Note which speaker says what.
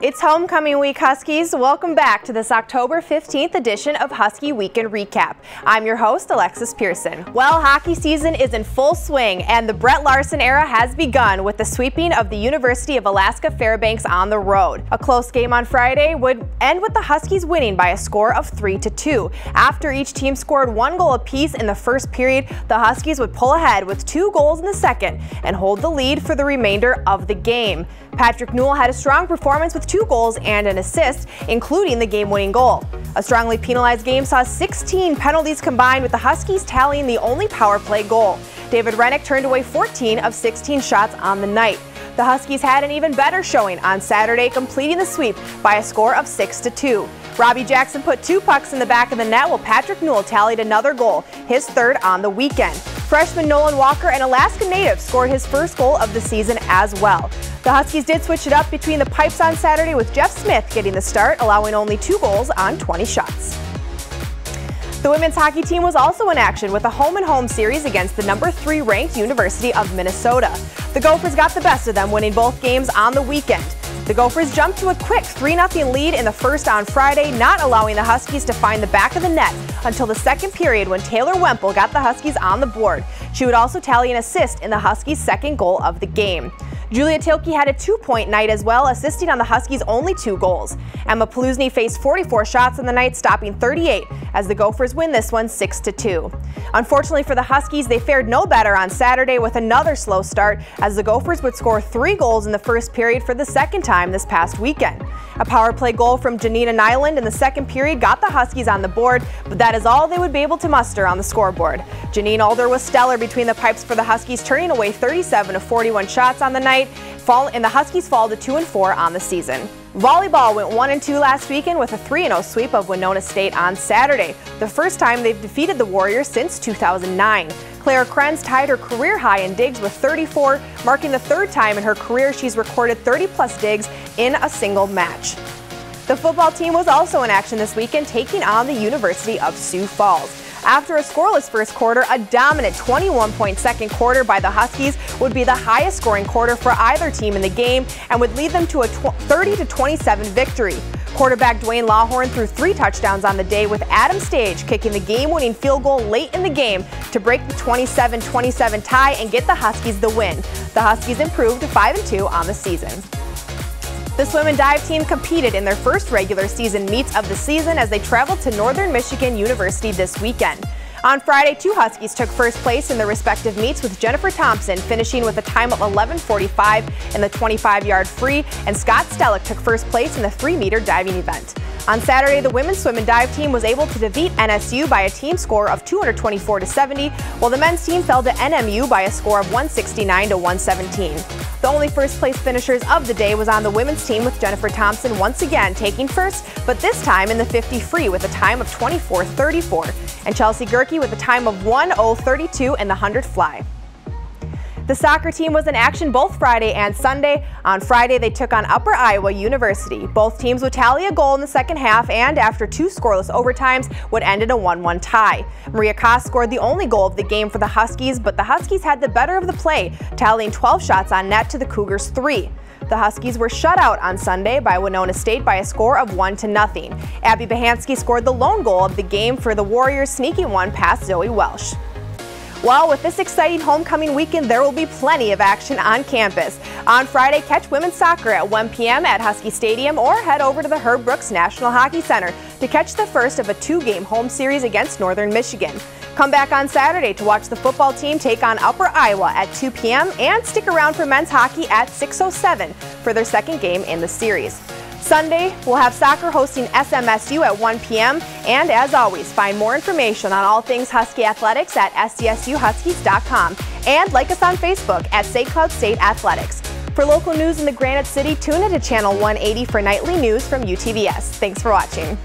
Speaker 1: It's homecoming week, Huskies. Welcome back to this October 15th edition of Husky Weekend Recap. I'm your host, Alexis Pearson. Well, hockey season is in full swing, and the Brett Larson era has begun with the sweeping of the University of Alaska Fairbanks on the road. A close game on Friday would end with the Huskies winning by a score of 3-2. After each team scored one goal apiece in the first period, the Huskies would pull ahead with 2 goals in the second and hold the lead for the remainder of the game. Patrick Newell had a strong performance with 2 goals and an assist, including the game-winning goal. A strongly penalized game saw 16 penalties combined, with the Huskies tallying the only power play goal. David Rennick turned away 14 of 16 shots on the night. The Huskies had an even better showing on Saturday, completing the sweep by a score of 6-2. Robbie Jackson put 2 pucks in the back of the net, while Patrick Newell tallied another goal, his third on the weekend. Freshman Nolan Walker, an Alaska native, scored his first goal of the season as well. The Huskies did switch it up between the pipes on Saturday, with Jeff Smith getting the start, allowing only 2 goals on 20 shots. The women's hockey team was also in action with a home-and-home series against the number 3 ranked University of Minnesota. The Gophers got the best of them, winning both games on the weekend. The Gophers jumped to a quick 3-0 lead in the first on Friday, not allowing the Huskies to find the back of the net until the second period, when Taylor Wemple got the Huskies on the board. She would also tally an assist in the Huskies' second goal of the game. Julia Tilke had a 2-point night as well, assisting on the Huskies' only 2 goals. Emma Paluzny faced 44 shots on the night, stopping 38, as the Gophers win this one 6-2. Unfortunately for the Huskies, they fared no better on Saturday with another slow start, as the Gophers would score 3 goals in the first period for the second time this past weekend. A power play goal from Janina Nyland in the second period got the Huskies on the board, but that is all they would be able to muster on the scoreboard. Janine Alder was stellar between the pipes for the Huskies, turning away 37 of 41 shots on the night, and the Huskies fall to 2-4 on the season. Volleyball went 1-2 last weekend with a 3-0 sweep of Winona State on Saturday, the first time they've defeated the Warriors since 2009. Claire Krenz tied her career high in digs with 34, marking the 3rd time in her career she's recorded 30-plus digs in a single match. The football team was also in action this weekend, taking on the University of Sioux Falls. After a scoreless first quarter, a dominant 21-point second quarter by the Huskies would be the highest scoring quarter for either team in the game and would lead them to a 30-27 victory. Quarterback Dwayne Lawhorn threw 3 touchdowns on the day, with Adam Stage kicking the game-winning field goal late in the game to break the 27-27 tie and get the Huskies the win. The Huskies improved to 5-2 on the season. The swim and dive team competed in their first regular season meets of the season as they traveled to Northern Michigan University this weekend. On Friday, 2 Huskies took first place in their respective meets, with Jennifer Thompson finishing with a time of 11:45 in the 25-yard free, and Scott Stellick took first place in the 3-meter diving event. On Saturday, the women's swim and dive team was able to defeat NSU by a team score of 224-70, while the men's team fell to NMU by a score of 169-117. The only first-place finishers of the day was on the women's team, with Jennifer Thompson once again taking first, but this time in the 50 free with a time of 24:34, and Chelsea Gerke with a time of 1:0:32 in the 100 fly. The soccer team was in action both Friday and Sunday. On Friday, they took on Upper Iowa University. Both teams would tally a goal in the second half, and after 2 scoreless overtimes, would end in a 1-1 tie. Maria Koss scored the only goal of the game for the Huskies, but the Huskies had the better of the play, tallying 12 shots on net to the Cougars' 3. The Huskies were shut out on Sunday by Winona State by a score of 1-0. Abby Bahansky scored the lone goal of the game for the Warriors, sneaking one past Zoe Welsh. Well, with this exciting homecoming weekend, there will be plenty of action on campus. On Friday, catch women's soccer at 1 p.m. at Husky Stadium, or head over to the Herb Brooks National Hockey Center to catch the first of a 2-game home series against Northern Michigan. Come back on Saturday to watch the football team take on Upper Iowa at 2 p.m. and stick around for men's hockey at 6:07 for their second game in the series. Sunday, we'll have soccer hosting SMSU at 1 p.m. And as always, find more information on all things Husky athletics at scsuhuskies.com, and like us on Facebook at St. Cloud State Athletics. For local news in the Granite City, tune into Channel 180 for nightly news from UTVS. Thanks for watching.